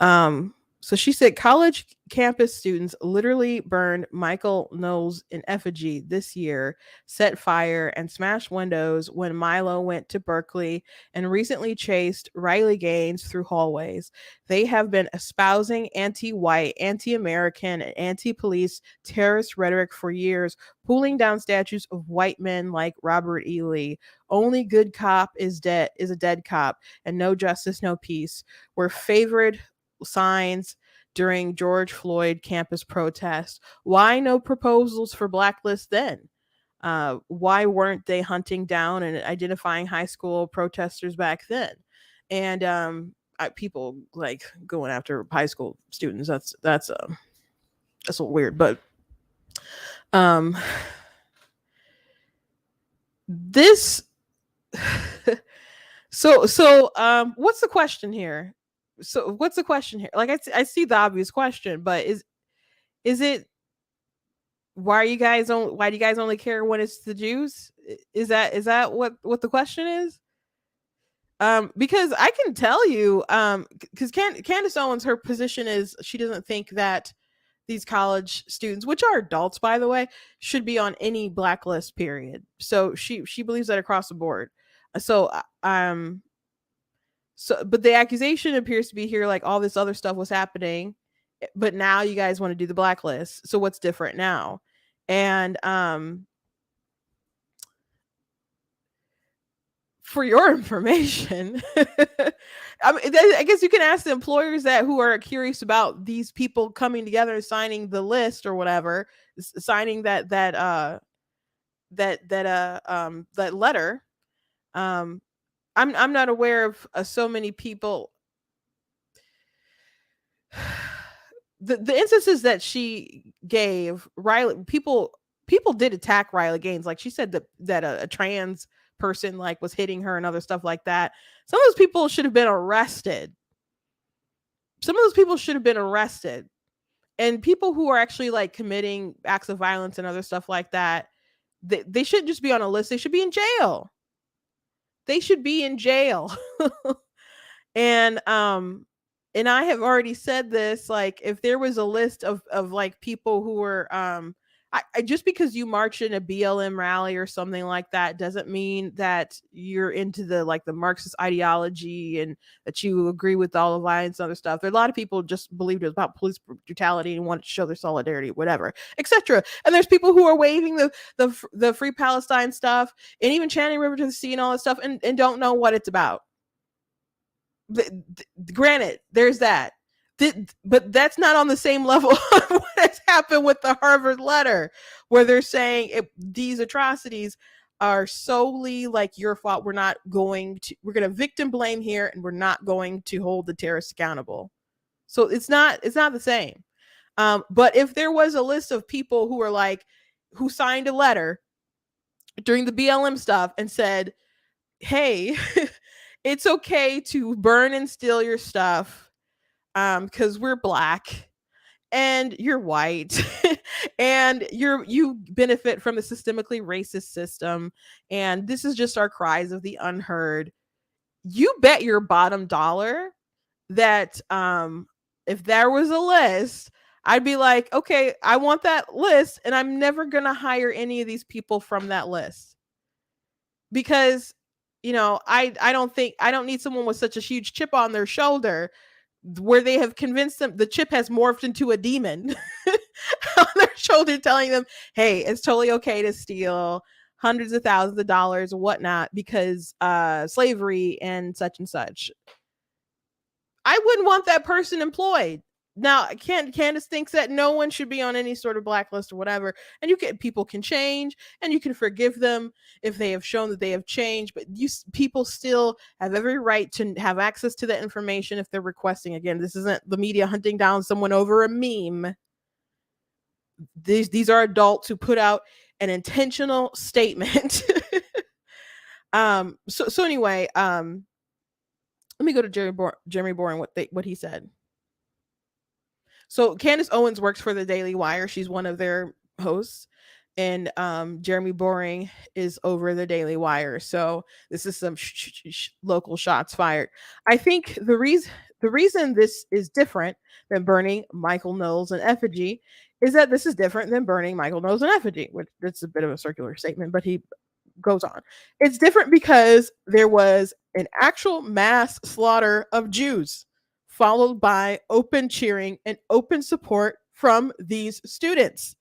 So she said college campus students literally burned Michael Knowles in effigy this year, set fire and smashed windows when Milo went to Berkeley, and recently chased Riley Gaines through hallways. They have been espousing anti-white, anti-American, and anti-police terrorist rhetoric for years, pulling down statues of white men like Robert E. Lee. Only good cop is a dead cop, and no justice, no peace were favored signs during George Floyd campus protest. Why no proposals for blacklists then? Why weren't they hunting down and identifying high school protesters back then? And people like going after high school students. That's a little weird, but um, this. So what's the question here? So what's the question here? Like I see the obvious question, but is it why do you guys only care when it's the Jews? Is that what the question is? Because I can tell you, because Candace Owens, her position is she doesn't think that these college students, which are adults by the way, should be on any blacklist. Period. So she believes that across the board. So but the accusation appears to be here like all this other stuff was happening, but now you guys want to do the blacklist. So what's different now? And for your information, I mean, I guess you can ask the employers that who are curious about these people coming together and signing the list or whatever, signing that letter. I'm not aware of so many people. The instances that she gave, Riley, people did attack Riley Gaines. Like she said that a trans person like was hitting her and other stuff like that. Some of those people should have been arrested. Some of those people should have been arrested. And people who are actually like committing acts of violence and other stuff like that, they shouldn't just be on a list. They should be in jail. They should be in jail. And I have already said this, like if there was a list of like people who were I just because you march in a BLM rally or something like that doesn't mean that you're into the Marxist ideology and that you agree with all the violence and other stuff. There are a lot of people just believed it was about police brutality and wanted to show their solidarity, whatever, etc. And there's people who are waving the Free Palestine stuff and even chanting River to the Sea and all that stuff and don't know what it's about. Granted, there's that. But that's not on the same level of what has happened with the Harvard letter, where they're saying these atrocities are solely like your fault. We're going to victim blame here, and we're not going to hold the terrorists accountable. So it's not the same. But if there was a list of people who signed a letter during the BLM stuff and said, hey, it's okay to burn and steal your stuff because we're black and you're white and you benefit from the systemically racist system, and this is just our cries of the unheard. You bet your bottom dollar that if there was a list, I'd be like, okay, I want that list, and I'm never gonna hire any of these people from that list because I don't need someone with such a huge chip on their shoulder where they have convinced them the chip has morphed into a demon on their shoulder telling them, hey, it's totally okay to steal hundreds of thousands of dollars, whatnot, because slavery and such. I wouldn't want that person employed. Now, Candace thinks that no one should be on any sort of blacklist or whatever, and people can change, and you can forgive them if they have shown that they have changed. But people still have every right to have access to that information if they're requesting. Again, this isn't the media hunting down someone over a meme. these are adults who put out an intentional statement. So anyway, let me go to Jeremy Boring, what he said. So Candace Owens works for the Daily Wire. She's one of their hosts. And Jeremy Boring is over the Daily Wire. So this is some local shots fired. I think the reason this is different than burning Michael Knowles in effigy is that this is different than burning Michael Knowles in effigy, which that's a bit of a circular statement, but he goes on. It's different because there was an actual mass slaughter of Jews, followed by open cheering and open support from these students.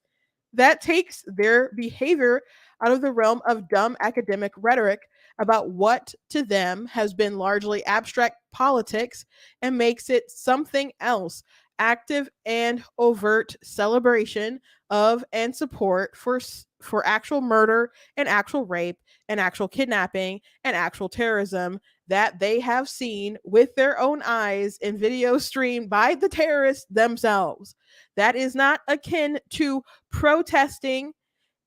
That takes their behavior out of the realm of dumb academic rhetoric about what to them has been largely abstract politics and makes it something else, active and overt celebration of and support for actual murder and actual rape and actual kidnapping and actual terrorism that they have seen with their own eyes in video streamed by the terrorists themselves. That is not akin to protesting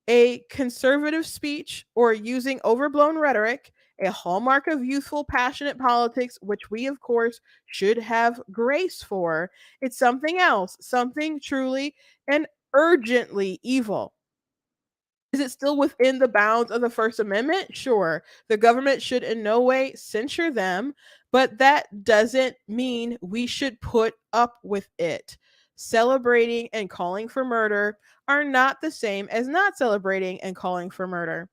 a conservative speech or using overblown rhetoric, a hallmark of youthful, passionate politics, which we, of course, should have grace for. It's something else, something truly and urgently evil. Is it still within the bounds of the First Amendment? Sure. The government should in no way censure them, but that doesn't mean we should put up with it. Celebrating and calling for murder are not the same as not celebrating and calling for murder.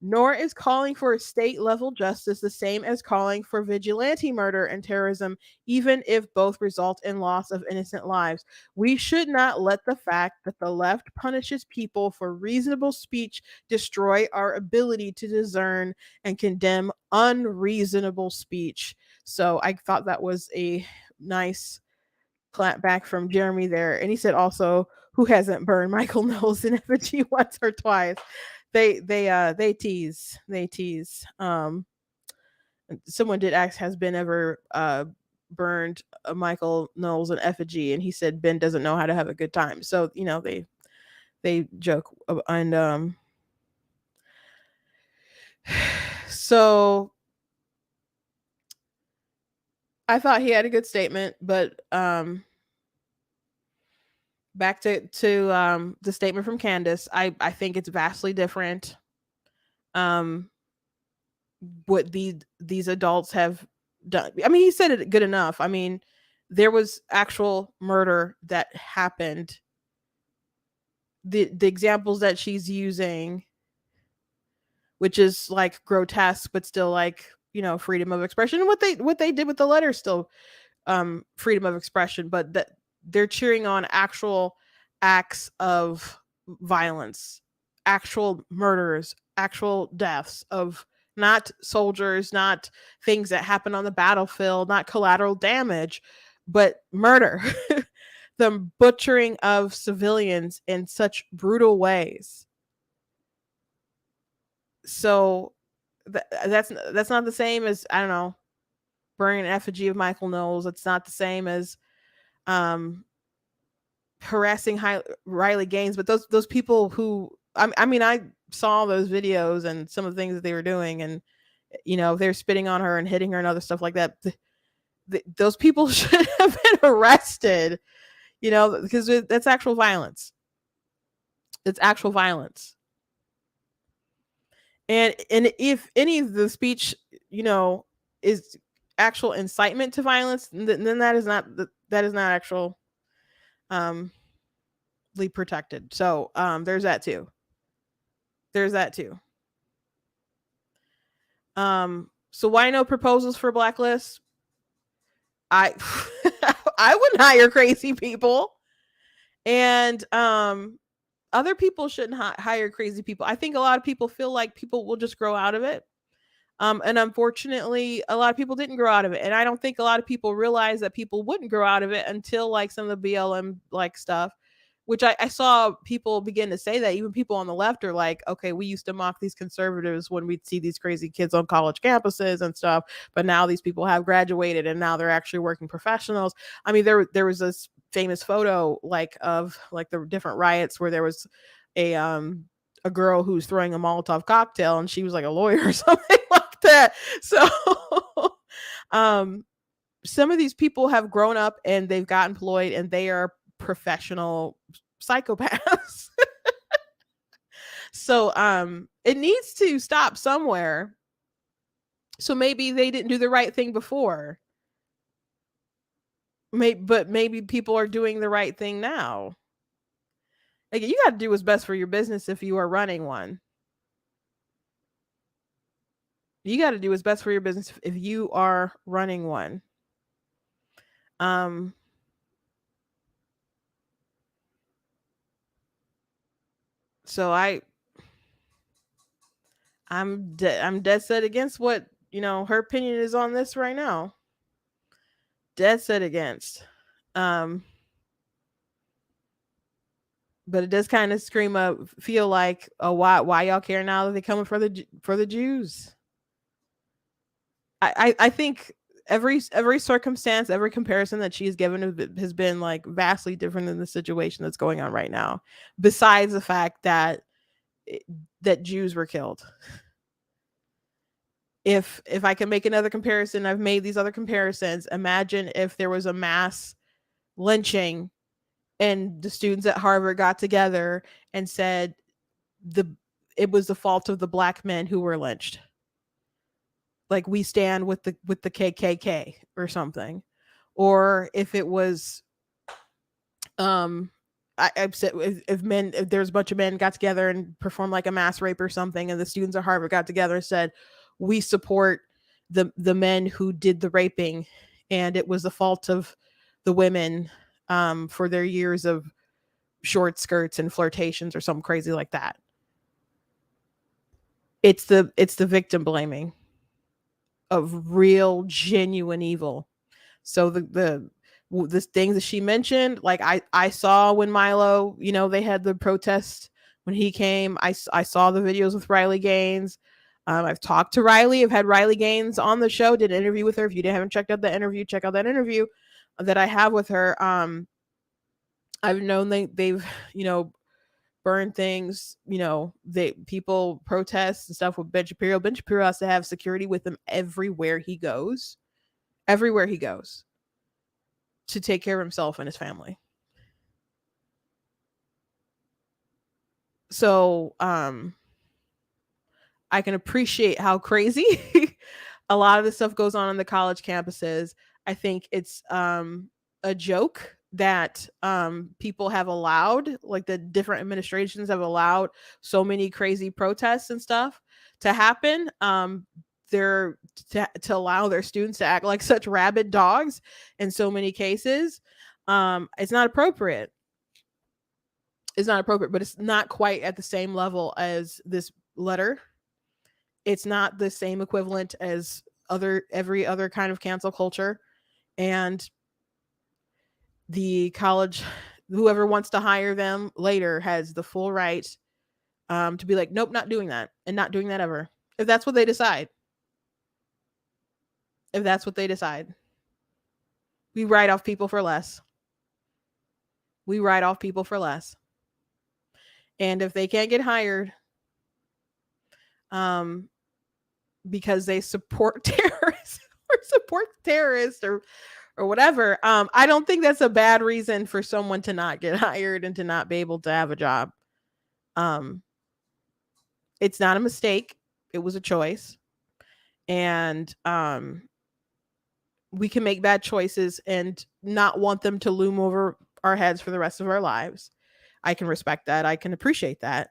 Nor is calling for state level justice the same as calling for vigilante murder and terrorism, even if both result in loss of innocent lives. We should not let the fact that the left punishes people for reasonable speech destroy our ability to discern and condemn unreasonable speech. So I thought that was a nice clap back from Jeremy there. And he said also, who hasn't burned Michael Knowles in effigy once or twice? They tease. Someone did ask, has Ben ever burned Michael Knowles in effigy, and he said Ben doesn't know how to have a good time. So they joke. And so I thought he had a good statement, but back to the statement from Candace, I think it's vastly different. What these adults have done. I mean, he said it good enough. I mean, there was actual murder that happened. The examples that she's using, which is like grotesque, but still like, freedom of expression. And what they did with the letter still freedom of expression, but that they're cheering on actual acts of violence, actual murders, actual deaths of not soldiers, not things that happen on the battlefield, not collateral damage, but murder. The butchering of civilians in such brutal ways. So that's not the same as, I don't know, burning an effigy of Michael Knowles. It's not the same as harassing Riley Gaines. But those people who, I mean, I saw those videos and some of the things that they were doing, and they're spitting on her and hitting her and other stuff like that. Those people should have been arrested, because that's actual violence. It's actual violence. And if any of the speech, is actual incitement to violence, then that is not actual protected. So there's that too. So why no proposals for blacklist? I I wouldn't hire crazy people, and other people shouldn't hire crazy people. I think a lot of people feel like people will just grow out of it. And unfortunately, a lot of people didn't grow out of it. And I don't think a lot of people realize that people wouldn't grow out of it until like some of the BLM like stuff, which I saw people begin to say that. Even people on the left are like, okay, we used to mock these conservatives when we'd see these crazy kids on college campuses and stuff. But now these people have graduated and now they're actually working professionals. I mean, there was this famous photo like of like the different riots where there was a um a girl who's throwing a Molotov cocktail and she was like a lawyer or something like that. So um some of these people have grown up and they've got employed and they are professional psychopaths. So it needs to stop somewhere. So maybe they didn't do the right thing before. But maybe people are doing the right thing now. Like you got to do what's best for your business if you are running one. You got to do what's best for your business if you are running one. Um so I'm dead set against what, her opinion is on this right now. Dead set against. Um but it does kind of feel like, oh, why y'all care now that they're coming for the Jews? I think every circumstance, every comparison that she's given has been like vastly different than the situation that's going on right now. Besides the fact that that Jews were killed. If I can make another comparison, I've made these other comparisons. Imagine if there was a mass lynching and the students at Harvard got together and said the it was the fault of the black men who were lynched. Like we stand with the KKK or something. Or if it was I've said if there's a bunch of men got together and performed like a mass rape or something, and the students at Harvard got together and said, we support the men who did the raping, and it was the fault of the women for their years of short skirts and flirtations or something crazy like that. It's the victim blaming of real genuine evil. So the things that she mentioned, like I saw when Milo, they had the protest when he came. I saw the videos with Riley Gaines. I've talked to Riley. I've had Riley Gaines on the show. Did an interview with her. If you haven't checked out that interview, check out that interview that I have with her. I've known they've burn things. They people protest and stuff with Ben Shapiro. Ben Shapiro has to have security with him everywhere he goes. Everywhere he goes. To take care of himself and his family. So I can appreciate how crazy a lot of this stuff goes on the college campuses. I think it's a joke that people have allowed, like the different administrations have allowed so many crazy protests and stuff to happen. They're to allow their students to act like such rabid dogs in so many cases. It's not appropriate. It's not appropriate, but it's not quite at the same level as this letter. It's not the same equivalent as every other kind of cancel culture. And the college, whoever wants to hire them later has the full right to be like, nope, not doing that, and not doing that ever. If that's what they decide. If that's what they decide. We write off people for less. We write off people for less. And if they can't get hired because they support terrorists or whatever, I don't think that's a bad reason for someone to not get hired and to not be able to have a job. It's not a mistake. It was a choice. And we can make bad choices and not want them to loom over our heads for the rest of our lives. I can respect that. I can appreciate that.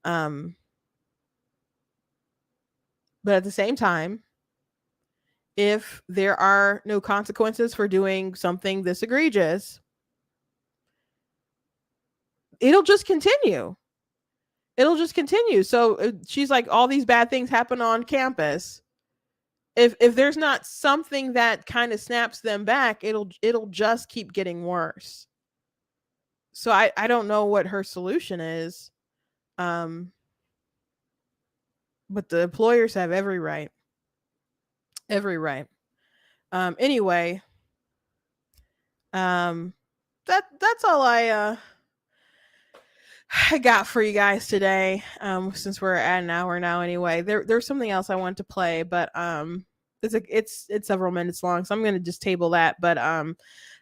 But at the same time, if there are no consequences for doing something this egregious, it'll just continue. It'll just continue. So she's like, all these bad things happen on campus. If there's not something that kind of snaps them back, it'll just keep getting worse. So I don't know what her solution is. But the employers have every right. Every right. Anyway, that's all I got for you guys today. Since we're at an hour now anyway. There's something else I want to play, but it's several minutes long, so I'm gonna just table that. But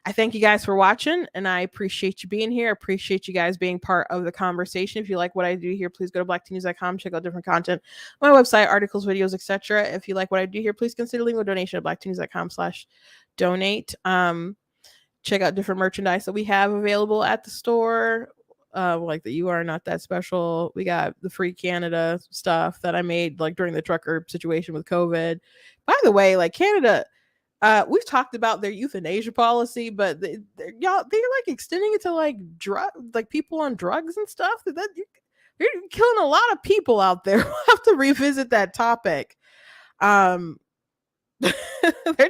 I thank you guys for watching, and I appreciate you being here. I appreciate you guys being part of the conversation. If you like what I do here, please go to blacktnews.com, check out different content on my website, articles, videos, etc. If you like what I do here, please consider leaving a donation at blacktnews.com/donate. Check out different merchandise that we have available at the store. Like the You Are Not That Special. We got the Free Canada stuff that I made like during the trucker situation with COVID. By the way, like Canada, we've talked about their euthanasia policy, but they're like extending it to like like people on drugs and stuff. You're killing a lot of people out there. We'll have to revisit that topic. They're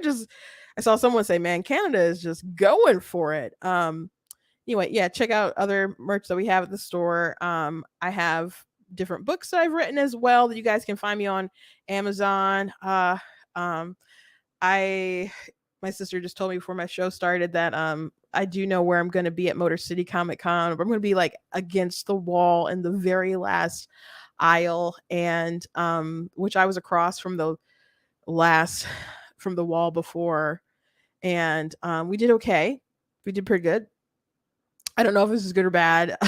just, I saw someone say, man, Canada is just going for it. Anyway, yeah, check out other merch that we have at the store. I have different books that I've written as well that you guys can find me on Amazon. My sister just told me before my show started that I do know where I'm going to be at Motor City Comic Con. I'm going to be like against the wall in the very last aisle, and which I was across from the wall before, and we did okay. We did pretty good. I don't know if this is good or bad.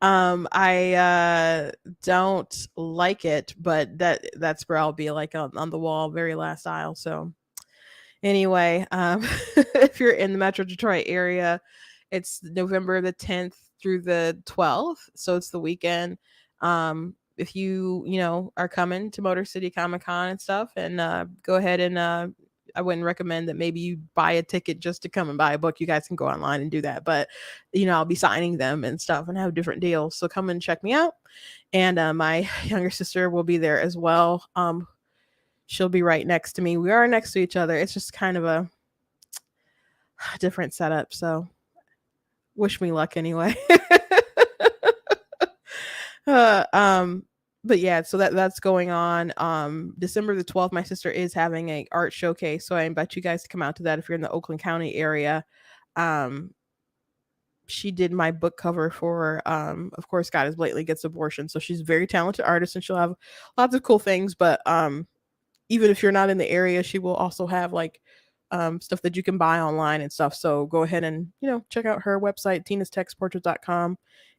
I don't like it, but that's where I'll be, like on the wall, very last aisle. So anyway, if you're in the Metro Detroit area, it's November the 10th through the 12th, so it's the weekend. If you are coming to Motor City Comic Con and stuff, and go ahead and I wouldn't recommend that maybe you buy a ticket just to come and buy a book. You guys can go online and do that, but I'll be signing them and stuff and have different deals. So come and check me out. And my younger sister will be there as well. She'll be right next to me. We are next to each other. It's just kind of a different setup. So wish me luck anyway. But yeah, so that's going on. December the 12th, my sister is having a art showcase, so I invite you guys to come out to that if you're in the Oakland County area. She did my book cover for Of Course God Is Blatantly Gets Abortion. So she's a very talented artist, and she'll have lots of cool things. But even if you're not in the area, she will also have like stuff that you can buy online and stuff. So go ahead and check out her website, tinastextportraits.com.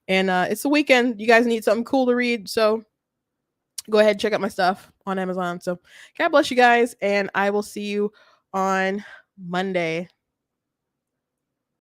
And it's the weekend. You guys need something cool to read, so go ahead and check out my stuff on Amazon. So God bless you guys, and I will see you on Monday.